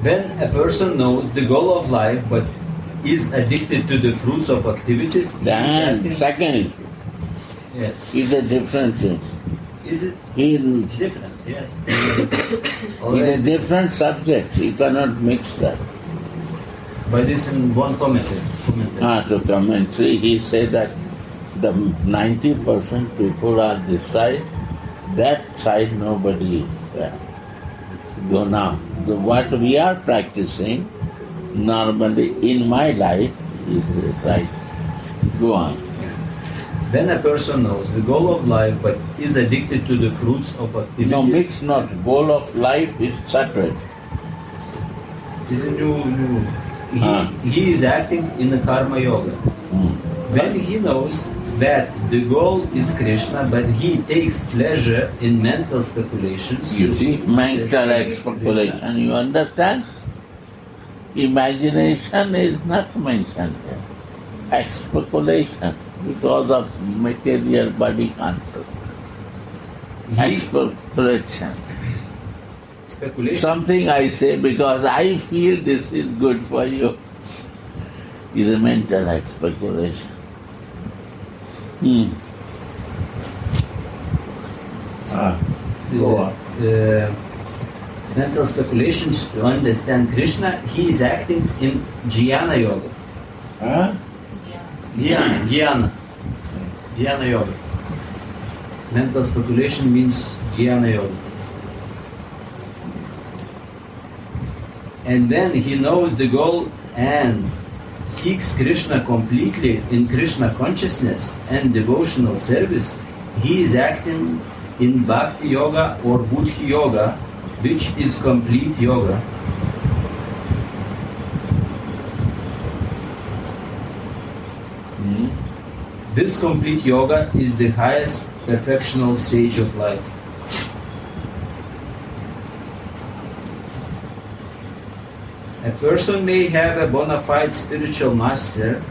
When a person knows the goal of life but is addicted to the fruits of activities, Then, is second issue yes. is a different thing. Is it He different? Yes. is a Alright. different subject. You cannot mix that. But this in one commentary. To commentary, he said that the 90% people are this side, that side nobody is there. Go now. What we are practicing normally in my life is right. Go on. When a person knows the goal of life but is addicted to the fruits of activities, No, mix not. Goal of life is separate. is a new. Ah. He is acting in the karma yoga. When he knows that the goal is Krishna, but he takes pleasure in mental speculations. You see, mental speculation. You understand? Imagination is not mentioned here. Speculation because of material body concept. Speculation. Speculation. Something I say because I feel this is good for you is a mental speculation. Go on. The mental speculations to understand Krishna, he is acting in jnana yoga. Huh? Jnana yoga. Mental speculation means jnana yoga. And when he knows the goal and seeks Krishna completely in Krishna consciousness and devotional service, he is acting in Bhakti Yoga or Buddhi Yoga, which is complete yoga. This complete yoga is the highest perfectional stage of life. A person may have a bona fide spiritual master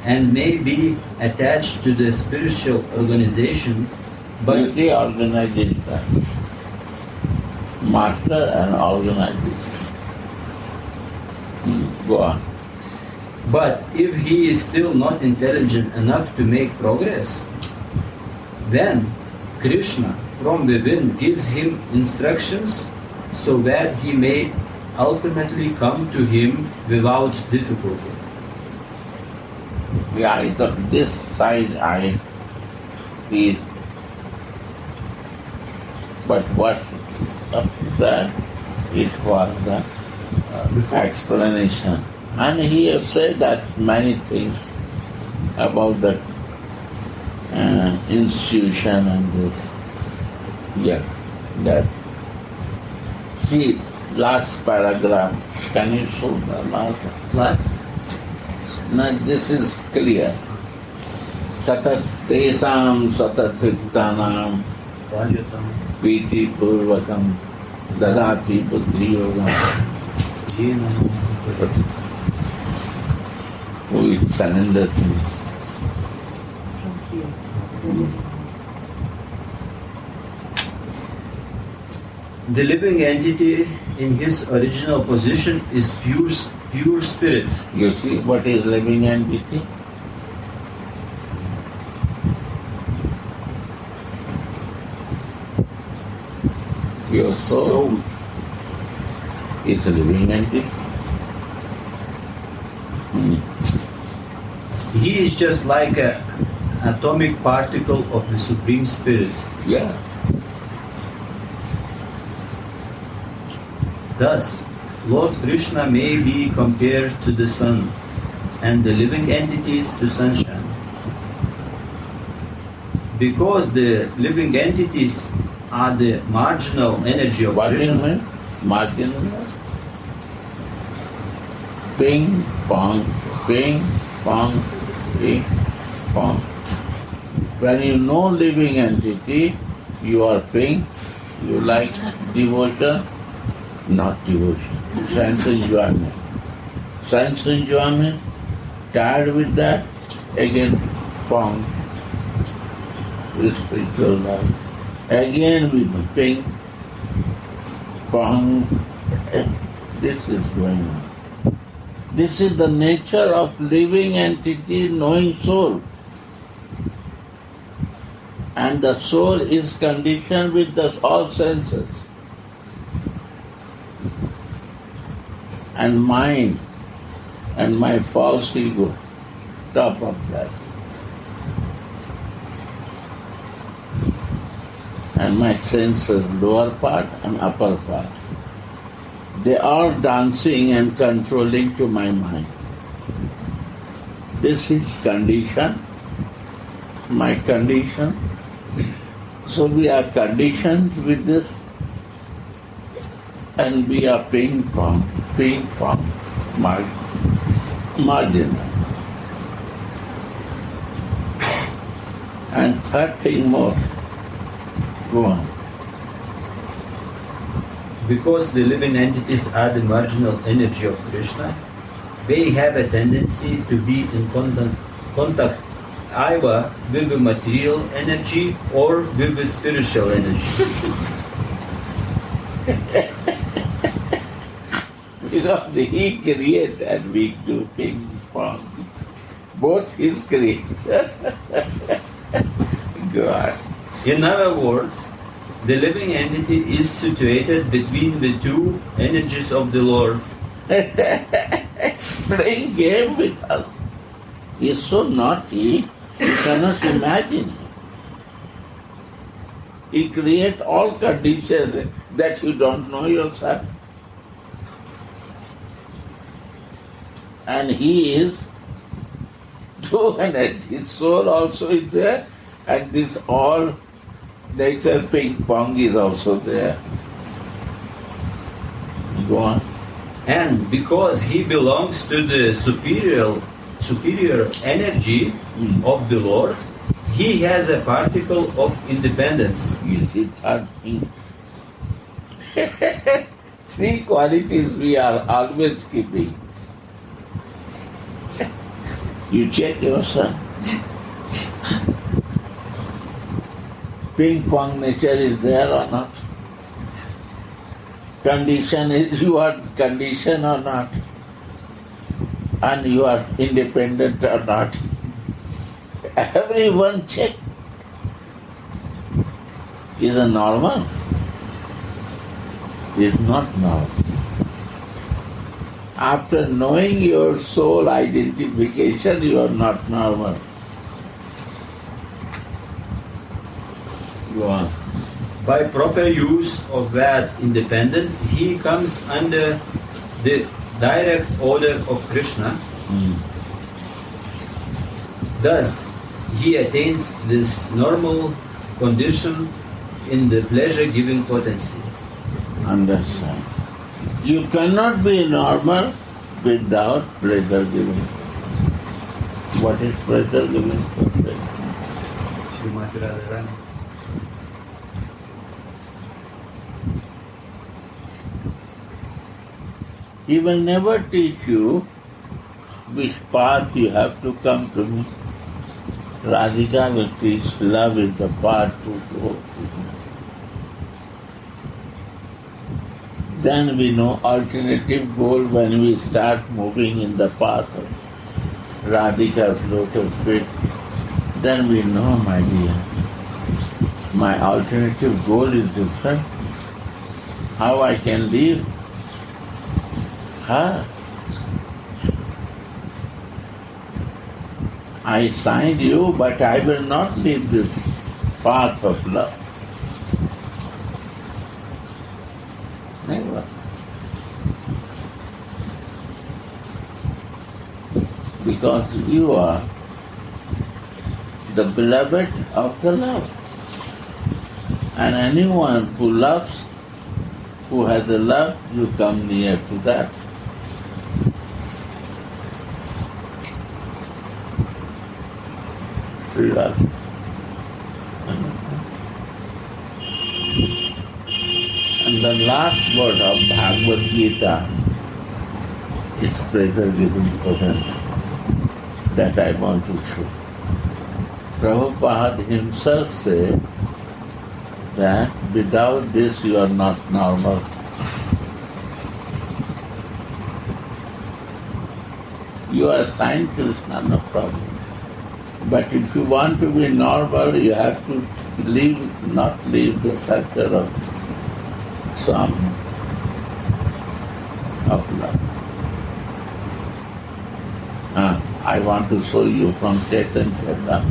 and may be attached to the spiritual organization, but You see organization. Master and organization. Go on. But if he is still not intelligent enough to make progress, Then Krishna from within gives him instructions so that he may ultimately come to him without difficulty. Yeah, this side I feel. But what after that it was the explanation. And he has said that many things about that institution and this. Yeah, that. See, last paragraph. Can you show the Last? No, this is clear. Satat tesam satatrittanam Rajatam. piti purvakam dadati buddhi yogam. Who is surrender to me. The living entity in his original position is pure spirit. You see what is living entity? Your soul is a living entity. He is just like an atomic particle of the Supreme Spirit. Yeah. Thus, Lord Krishna may be compared to the sun and the living entities to sunshine. Because the living entities are the marginal energy of What do you Krishna. mean? Marginal? Ping, pong, ping, pong, ping, pong. When you know living entity, you are ping, you like devotion, not devotion. Sense enjoyment. Sense enjoyment, tired with that, again pong, with spiritual life. Again with ping, pong. This is going on. This is the nature of living entity knowing soul. And the soul is conditioned with all senses. And mind and my false ego, top of that. And my senses, lower part and upper part. They are dancing and controlling to my mind. This is condition, my condition. So we are conditioned with this and we are ping pong, marginal. And third thing more, go on. Because the living entities are the marginal energy of Krishna, they have a tendency to be in contact either with the material energy or with the spiritual energy. Because he created and we do ping pong. Both his creation. God. In other words, the living entity is situated between the two energies of the Lord. Playing game with us. He is so naughty, you cannot imagine. He creates all conditions that you don't know yourself. And he is two energies. Soul also is there, and this all nature ping pong is also there. Go on. And because he belongs to the superior energy of the Lord, he has a particle of independence. You see, third thing. Three qualities we are always keeping. You check yourself. Ping pong nature is there or not? Condition is you are conditioned or not? And you are independent or not? Everyone check. Is it normal? It's not normal. After knowing your soul identification, you are not normal. Go on. By proper use of that independence, he comes under the direct order of Krishna. Thus, he attains this normal condition in the pleasure-giving potency. Understand. You cannot be normal without pleasure-giving. What is pleasure-giving? Srimati Radharani. He will never teach you which path you have to come to me. Radhika will teach love is the path to go to me. Then we know alternative goal when we start moving in the path of Radhika's lotus feet. Then we know, my dear, my alternative goal is different. How I can live? I signed you, but I will not leave this path of love. Never. Because you are the beloved of the love. And anyone who loves, who has a love, you come near to that. Sri Radha. And the last word of Bhagavad Gita is pleasure-giving potency that I want to show. Prabhupada himself said that without this you are not normal. You are assigned Krishna, no problem. But if you want to be normal, you have to not leave the sector of some of love. I want to show you from Chaitanya Charitamrita.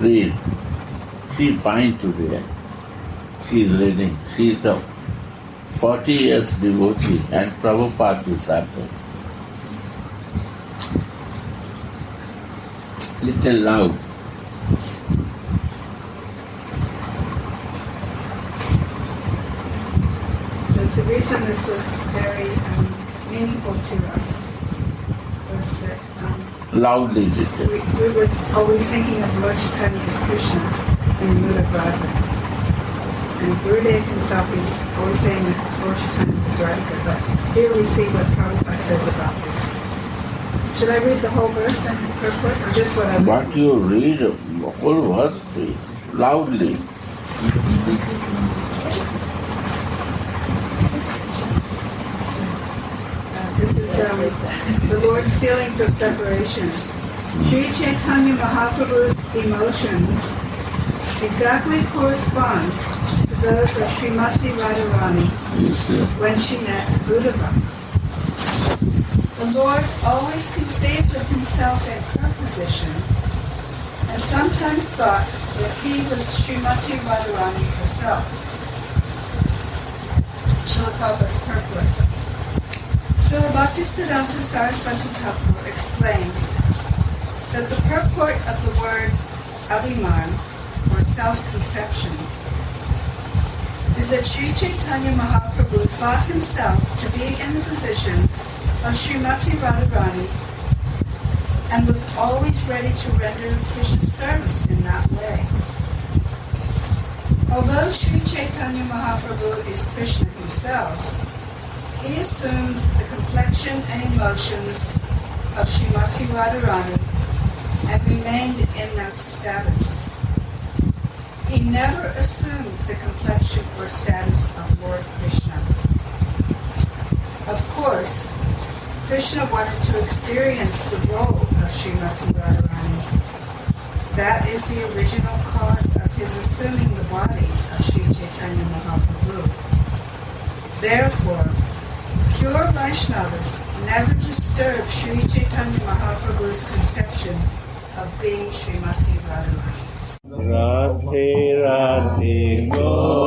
Read. She is fine today. She is reading. She is the 40 years devotee and Prabhupada disciple. Little loud. The reason this was very meaningful to us was that Loudly, we were always thinking of Lord Chaitanya as Krishna and Mula Radha. And Gurudev himself is always saying that Lord Chaitanya is Radhika, but here we see what Prabhupada says about this. Should I read the whole verse and purport, or just what I read? What you read, whole verse, please, loudly. This is the Lord's feelings of separation. Sri Chaitanya Mahaprabhu's emotions exactly correspond to those of Srimati Radharani when she met Uddhava. The Lord always conceived of himself in her position and sometimes thought that he was Srimati Radharani herself. Srila Prabhupada's purport. Srila Bhaktisiddhanta Saraswati Thakur explains that the purport of the word abhiman, or self-conception, is that Sri Chaitanya Mahaprabhu thought himself to be in the position of Srimati Radharani and was always ready to render Krishna service in that way. Although Sri Chaitanya Mahaprabhu is Krishna himself, he assumed the complexion and emotions of Srimati Radharani and remained in that status. He never assumed the complexion or status of Lord Krishna. Of course, Krishna wanted to experience the role of Srimati Radharani. That is the original cause of his is assuming the body of Sri Chaitanya Mahaprabhu. Therefore, pure Vaishnavas never disturb Sri Chaitanya Mahaprabhu's conception of being Srimati Radharani. Radhe Radhe Gaur